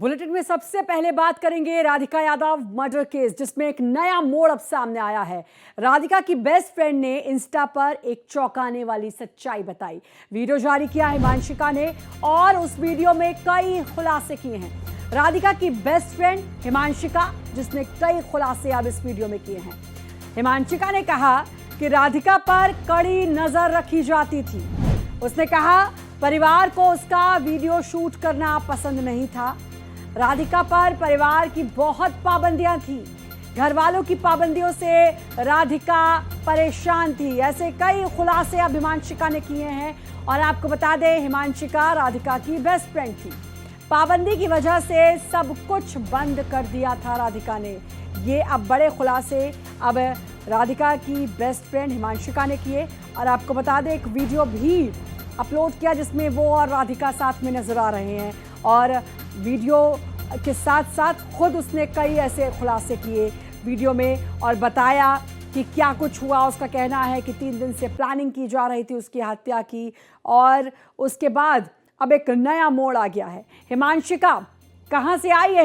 Bulletin में सबसे पहले बात करेंगे राधिका यादव मर्डर केस, जिसमें एक नया मोड़ अब सामने आया है। राधिका की बेस्ट फ्रेंड ने इंस्टा पर एक चौंकाने वाली सच्चाई बताई। वीडियो जारी किया हिमांशिका ने और उस वीडियो में कई खुलासे किए हैं। राधिका की बेस्ट फ्रेंड हिमांशिका, जिसने कई खुलासे अब इस वीडियो में किए हैं। हिमांशिका ने कहा कि राधिका पर कड़ी नजर रखी जाती थी। उसने कहा परिवार को उसका वीडियो शूट करना पसंद नहीं था। राधिका पर परिवार की बहुत पाबंदियां थी। घर वालों की पाबंदियों से राधिका परेशान थी। ऐसे कई खुलासे अब हिमांशिका ने किए हैं। और आपको बता दें, हिमांशिका राधिका की बेस्ट फ्रेंड थी। पाबंदी की वजह से सब कुछ बंद कर दिया था राधिका ने। ये अब बड़े खुलासे अब राधिका की बेस्ट फ्रेंड हिमांशिका ने किए। और आपको बता दें, एक वीडियो भी अपलोड किया जिसमें वो और राधिका साथ में नजर आ रहे हैं। और वीडियो के साथ साथ खुद उसने कई ऐसे खुलासे किए वीडियो में और बताया कि क्या कुछ हुआ। उसका कहना है कि 3 दिन से प्लानिंग की जा रही थी उसकी हत्या की। और उसके बाद अब एक नया मोड़ आ गया है। हिमांशिका कहाँ से आई है?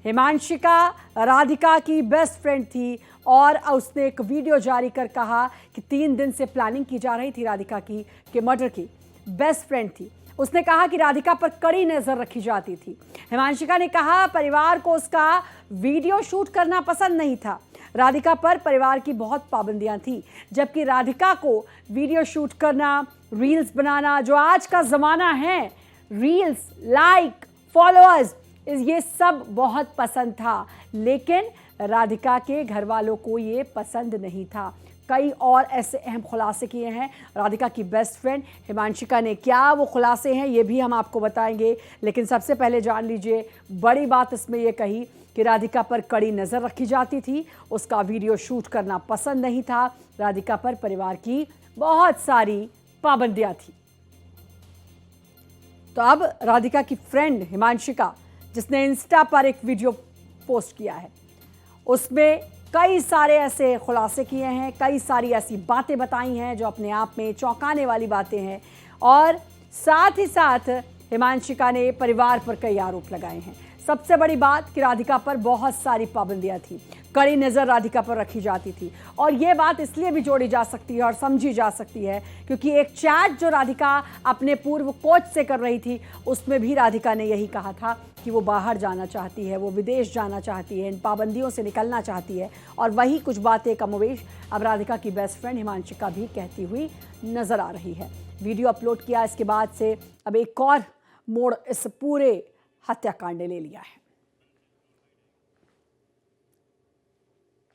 हिमांशिका राधिका की बेस्ट फ्रेंड थी और उसने एक वीडियो जारी कर कहा कि 3 दिन से प्लानिंग की जा रही थी राधिका की के मर्डर की। बेस्ट फ्रेंड थी। उसने कहा कि राधिका पर कड़ी नजर रखी जाती थी। हिमांशिका ने कहा परिवार को उसका वीडियो शूट करना पसंद नहीं था। राधिका पर परिवार की बहुत पाबंदियां थी, जबकि राधिका को वीडियो शूट करना, रील्स बनाना, जो आज का ज़माना है, रील्स, लाइक, फॉलोअर्स, ये सब बहुत पसंद था। लेकिन राधिका के घर वालों को ये पसंद नहीं था। कई और ऐसे अहम खुलासे किए हैं राधिका की बेस्ट फ्रेंड हिमांशिका ने। क्या वो खुलासे हैं ये भी हम आपको बताएंगे, लेकिन सबसे पहले जान लीजिए बड़ी बात इसमें ये कही कि राधिका पर कड़ी नज़र रखी जाती थी। उसका वीडियो शूट करना पसंद नहीं था। राधिका पर परिवार की बहुत सारी पाबंदियां थी। तो अब राधिका की फ्रेंड हिमांशिका, जिसने इंस्टा पर एक वीडियो पोस्ट किया है, उसमें कई सारे ऐसे खुलासे किए हैं, कई सारी ऐसी बातें बताई हैं जो अपने आप में चौंकाने वाली बातें हैं। और साथ ही साथ हिमांशिका ने परिवार पर कई आरोप लगाए हैं। सबसे बड़ी बात कि राधिका पर बहुत सारी पाबंदियां थी, कड़ी नज़र राधिका पर रखी जाती थी। और ये बात इसलिए भी जोड़ी जा सकती है और समझी जा सकती है क्योंकि एक चैट जो राधिका अपने पूर्व कोच से कर रही थी, उसमें भी राधिका ने यही कहा था कि वो बाहर जाना चाहती है, वो विदेश जाना चाहती है, इन पाबंदियों से निकलना चाहती है। और वही कुछ बातें कमोवेश अब राधिका की बेस्ट फ्रेंड हिमांशिका भी कहती हुई नज़र आ रही है। वीडियो अपलोड किया इसके बाद से अब एक और मोड़ इस पूरे हत्याकांड ने ले लिया है।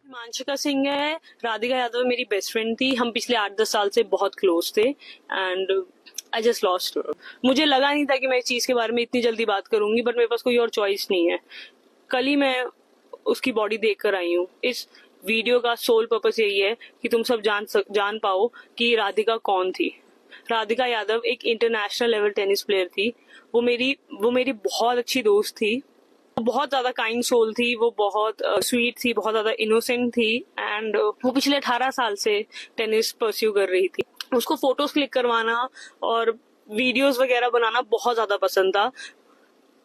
हिमांशिका सिंह है, राधिका यादव मेरी बेस्ट फ्रेंड थी। हम पिछले 8-10 साल से बहुत क्लोज थे and I just lost her. मुझे लगा नहीं था कि मैं इस चीज के बारे में इतनी जल्दी बात करूंगी, बट मेरे पास कोई और चॉइस नहीं है। कल ही मैं उसकी बॉडी देख कर आई हूँ। इस वीडियो का सोल पर्पस यही है कि तुम सब जान पाओ कि राधिका कौन थी। राधिका यादव एक इंटरनेशनल लेवल टेनिस प्लेयर थी। वो मेरी बहुत अच्छी दोस्त थी। वो बहुत ज्यादा काइंड सोल थी। वो बहुत स्वीट थी, बहुत ज्यादा इनोसेंट थी एंड वो पिछले 18 साल से टेनिस परस्यू कर रही थी। उसको फोटोज क्लिक करवाना और वीडियोस वगैरह बनाना बहुत ज्यादा पसंद था।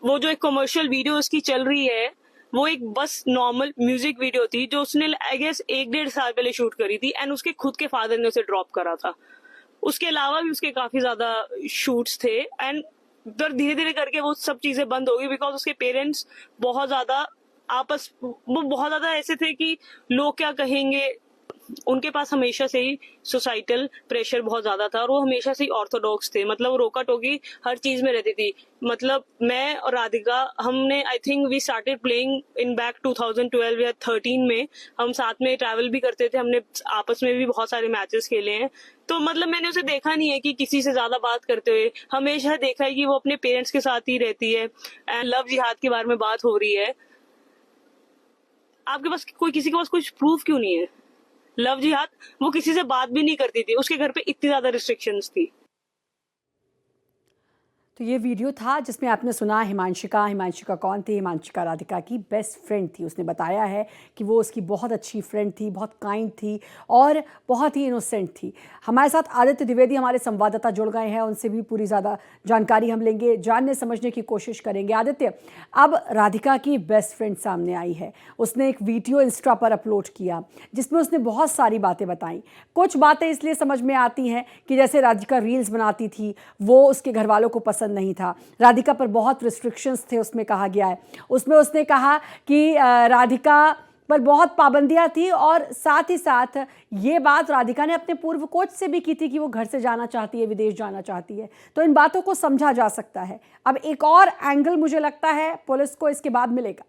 वो जो एक कमर्शियल वीडियो उसकी चल रही है, वो एक बस नॉर्मल म्यूजिक वीडियो थी जो उसने आई गेस 1-1.5 साल पहले शूट करी थी एंड उसके खुद के फादर ने उसे ड्रॉप करा था। उसके अलावा भी उसके काफी ज्यादा शूट्स थे एंड फिर धीरे धीरे करके वो सब चीजें बंद हो गई बिकॉज उसके पेरेंट्स बहुत ज्यादा ऐसे थे कि लोग क्या कहेंगे। उनके पास हमेशा से ही सोसाइटल प्रेशर बहुत ज्यादा था और वो हमेशा से ही ऑर्थोडॉक्स थे। मतलब वो रोका टोकी हर चीज में रहती थी। मतलब मैं और राधिका, हमने I think we started playing in back 2012 या 13 में। हम साथ में ट्रैवल भी करते थे। हमने आपस में भी बहुत सारे मैचेस खेले हैं। तो मतलब मैंने उसे देखा नहीं है कि किसी से ज्यादा बात करते हुए। हमेशा देखा है कि वो अपने पेरेंट्स के साथ ही रहती है। एंड लव जिहाद के बारे में बात हो रही है। आपके पास किसी के पास कुछ प्रूफ क्यों नहीं है? लव जिहाद, वो किसी से बात भी नहीं करती थी। उसके घर पे इतनी ज्यादा रिस्ट्रिक्शंस थी। तो ये वीडियो था जिसमें आपने सुना हिमांशिका कौन थी? हिमांशिका राधिका की बेस्ट फ्रेंड थी। उसने बताया है कि वो उसकी बहुत अच्छी फ्रेंड थी, बहुत काइंड थी और बहुत ही इनोसेंट थी। हमारे साथ आदित्य द्विवेदी हमारे संवाददाता जुड़ गए हैं, उनसे भी पूरी ज़्यादा जानकारी हम लेंगे, जानने समझने की कोशिश करेंगे। आदित्य, अब राधिका की बेस्ट फ्रेंड सामने आई है। उसने एक वीडियो इंस्टा पर अपलोड किया जिसमें उसने बहुत सारी बातें बताई। कुछ बातें इसलिए समझ में आती हैं कि जैसे राधिका रील्स बनाती थी, वो उसके घर वालों को पसंद नहीं था। राधिका पर बहुत रिस्ट्रिक्शंस थे, उसमें कहा गया है। उसमें उसने कहा कि राधिका पर बहुत पाबंदियां थी और साथ ही साथ ये बात राधिका ने अपने पूर्व कोच से भी की थी कि वो घर से जाना चाहती है, विदेश जाना चाहती है। तो इन बातों को समझा जा सकता है। अब एक और एंगल मुझे लगता है पुलिस को इसके बाद मिलेगा।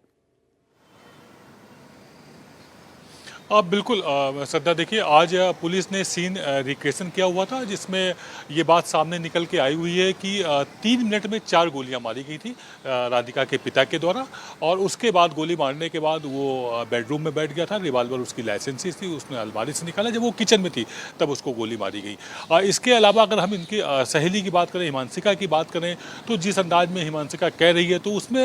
बिल्कुल श्रद्धा, देखिए आज पुलिस ने सीन रिक्रिएशन किया हुआ था जिसमें ये बात सामने निकल के आई हुई है कि 3 मिनट में 4 गोलियां मारी गई थी राधिका के पिता के द्वारा। और उसके बाद गोली मारने के बाद वो बेडरूम में बैठ गया था। रिवाल्वर उसकी लाइसेंसी थी, उसने अलमारी से निकाला। जब वो किचन में थी तब उसको गोली मारी गई। इसके अलावा अगर हम इनकी सहेली की बात करें, हिमांशिका की बात करें, तो जिस अंदाज में हिमांशिका कह रही है तो उसमें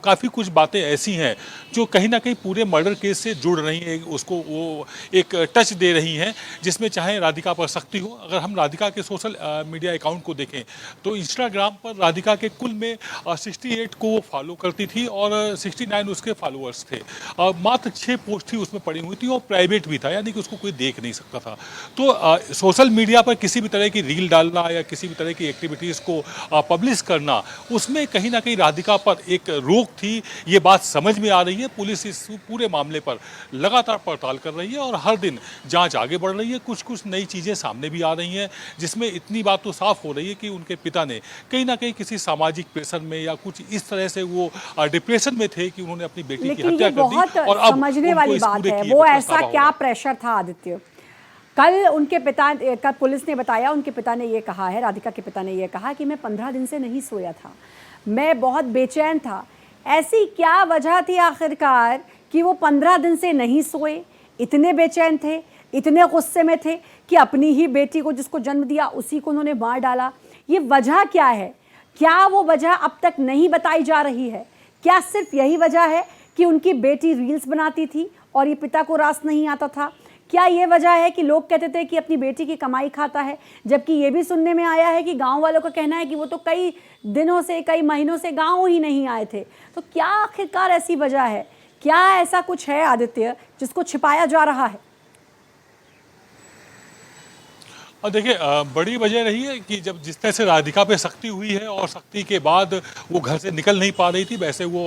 काफ़ी कुछ बातें ऐसी हैं जो कहीं ना कहीं पूरे मर्डर केस से जुड़ रही हैं, उसको वो एक टच दे रही हैं, जिसमें चाहे राधिका पर सख्ती हो। अगर हम राधिका के सोशल मीडिया अकाउंट को देखें तो इंस्टाग्राम पर राधिका के कुल में 68 को वो फॉलो करती थी और 69 उसके फॉलोअर्स थे। मात्र 6 पोस्ट ही उसमें पड़ी हुई थी और प्राइवेट भी था, यानी कि उसको कोई देख नहीं सकता था। तो सोशल मीडिया पर किसी भी तरह की रील डालना या किसी भी तरह की एक्टिविटीज़ को पब्लिश करना, उसमें कहीं ना कहीं राधिका पर एक रोक थी। ये बात समझ में आ रही है। पुलिस इस पूरे मामले पर लगातार पड़ताल कर रही है और हर दिन जांच आगे बढ़ रही है। कुछ कुछ नई चीज़ें सामने भी आ रही हैं, जिसमें इतनी बात तो साफ हो रही है कि उनके पिता ने कहीं ना कहीं किसी सामाजिक प्रेशर में या कुछ इस तरह से वो डिप्रेशन में थे कि उन्होंने अपनी बेटी की हत्या कर दी। और अब समझने वाली बात है वो ऐसा क्या प्रेशर था आदित्य। कल उनके पिता का पुलिस ने बताया, उनके पिता ने ये कहा है, राधिका के पिता ने ये कहा कि मैं 15 दिन से नहीं सोया था, मैं बहुत बेचैन था। ऐसी क्या वजह थी आखिरकार कि वो 15 दिन से नहीं सोए, इतने बेचैन थे, इतने गुस्से में थे कि अपनी ही बेटी को जिसको जन्म दिया उसी को उन्होंने मार डाला। ये वजह क्या है? क्या वो वजह अब तक नहीं बताई जा रही है? क्या सिर्फ यही वजह है कि उनकी बेटी रील्स बनाती थी और ये पिता को रास नहीं आता था? क्या ये वजह है कि लोग कहते थे कि अपनी बेटी की कमाई खाता है, जबकि ये भी सुनने में आया है कि गांव वालों का कहना है कि वो तो कई दिनों से, कई महीनों से गांव ही नहीं आए थे। तो क्या आखिरकार ऐसी वजह है? क्या ऐसा कुछ है आदित्य जिसको छिपाया जा रहा है? और देखिए बड़ी वजह रही है कि जब जिस तरह से राधिका पे सख्ती हुई है और सख्ती के बाद वो घर से निकल नहीं पा रही थी। वैसे वो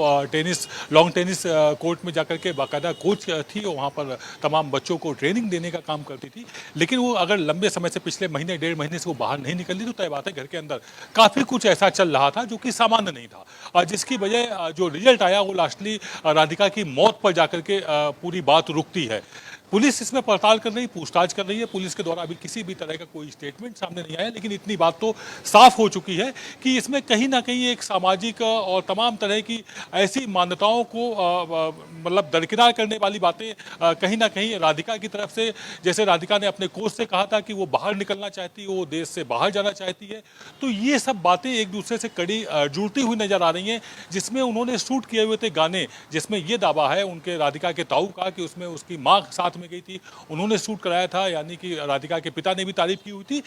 लॉन्ग टेनिस कोर्ट में जाकर के बाकायदा कोच थी, वहाँ पर तमाम बच्चों को ट्रेनिंग देने का काम करती थी। लेकिन वो अगर लंबे समय से, पिछले महीने 1.5 महीने से वो बाहर नहीं निकली तो तय बात है घर के अंदर काफ़ी कुछ ऐसा चल रहा था जो कि सामान्य नहीं था, और जिसकी वजह जो रिजल्ट आया वो लास्टली राधिका की मौत पर जाकर के पूरी बात रुकती है। पुलिस इसमें पड़ताल कर रही, पूछताछ कर रही है। पुलिस के द्वारा अभी किसी भी तरह का कोई स्टेटमेंट सामने नहीं आया, लेकिन इतनी बात तो साफ हो चुकी है कि इसमें कहीं ना कहीं एक सामाजिक और तमाम तरह की ऐसी मान्यताओं को मतलब दरकिनार करने वाली बातें कहीं ना कहीं राधिका की तरफ से, जैसे राधिका ने अपने कोच से कहा था कि वो बाहर निकलना चाहती है, वो देश से बाहर जाना चाहती है, तो ये सब बातें एक दूसरे से कड़ी जुड़ती हुई नजर आ रही हैं। जिसमें उन्होंने शूट किए हुए थे गाने, जिसमें ये दावा है उनके राधिका के ताऊ का कि उसमें उसकी माँ साथ में गई थी, उन्होंने शूट कराया था, यानी कि राधिका के पिता ने भी तारीफ की हुई थी।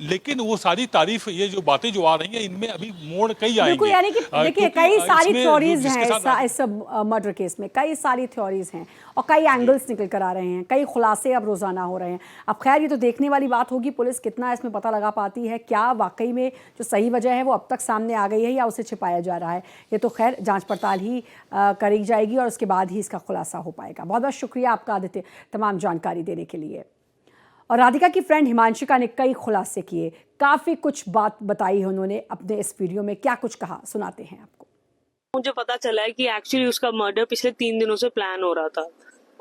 लेकिन वो सारी तारीफ, ये जो बातें जो आ रही हैं, इनमें अभी मोड़ कई आएंगे। यानी कि देखिए कई सारी थ्योरीज हैं इस मर्डर केस में, कई सारी थ्योरीज हैं और कई एंगल्स निकल कर आ रहे हैं, कई खुलासे अब रोजाना हो रहे हैं। अब खैर ये तो देखने वाली बात होगी पुलिस कितना इसमें पता लगा पाती है, क्या वाकई में जो सही वजह है वो अब तक सामने आ गई है या उसे छिपाया जा रहा है। ये तो खैर जांच पड़ताल ही करी जाएगी और उसके बाद ही इसका खुलासा हो पाएगा। बहुत बहुत शुक्रिया आपका आदित्य तमाम जानकारी देने के लिए। और राधिका की फ्रेंड हिमांशिका ने कई खुलासे किए, काफ़ी कुछ बात बताई है उन्होंने अपने इस वीडियो में। क्या कुछ कहा सुनाते हैं आपको। मुझे पता चला है कि एक्चुअली उसका मर्डर पिछले 3 दिनों से प्लान हो रहा था।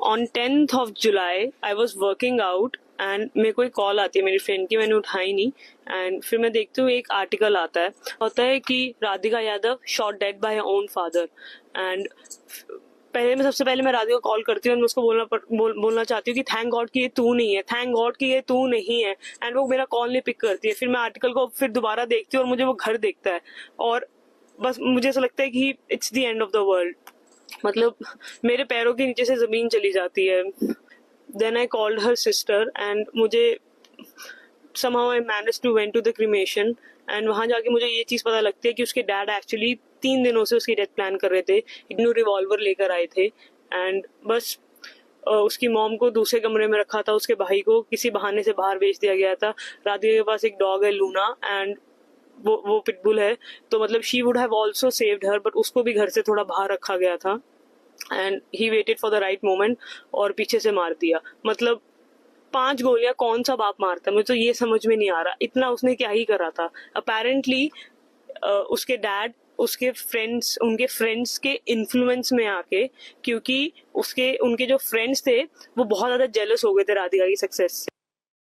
On 10th of July I was working out and मेरे को एक कॉल आती है मेरी फ्रेंड की, मैंने उठाई नहीं। एंड फिर मैं देखती हूँ एक आर्टिकल आता है कि Radhika Yadav shot dead by her own father. And पहले मैं सबसे पहले मैं राधिका को कॉल करती हूँ और मैं उसको बोलना चाहती हूँ कि थैंक गॉड कि ये तू नहीं है, थैंक गॉड कि ये तू नहीं है। एंड वो मेरा कॉल नहीं पिक करती है। फिर मैं आर्टिकल को फिर दोबारा देखती हूँ और मुझे वो घर देखता है और बस मुझे ऐसा लगता है कि it's the end of the world. मतलब मेरे पैरों के नीचे से जमीन चली जाती है। Then I called her sister and मुझे somehow I managed to went to the cremation and वहाँ जाके मुझे ये चीज़ पता लगती है कि उसके डैड एक्चुअली 3 दिनों से उसकी डेथ प्लान कर रहे थे। एक न्यू रिवॉल्वर लेकर आए थे एंड बस उसकी मॉम को दूसरे कमरे में रखा था, उसके भाई को किसी बहाने से बाहर भेज दिया गया था। राधिका के पास एक डॉग है लूना एंड वो पिटबुल है, तो मतलब she would have also saved her, but उसको भी घर से थोड़ा बाहर रखा गया था and he waited for the right moment और पीछे से मार दिया। मतलब 5 गोलियां कौन सा बाप मारता है, मुझे तो ये समझ में नहीं आ रहा। इतना उसने क्या ही करा था। अपेरेंटली उसके डैड उसके फ्रेंड्स उनके फ्रेंड्स के इन्फ्लुएंस में आके, क्योंकि उनके जो फ्रेंड्स थे वो बहुत ज्यादा जेलस हो गए थे राधिका की सक्सेस से।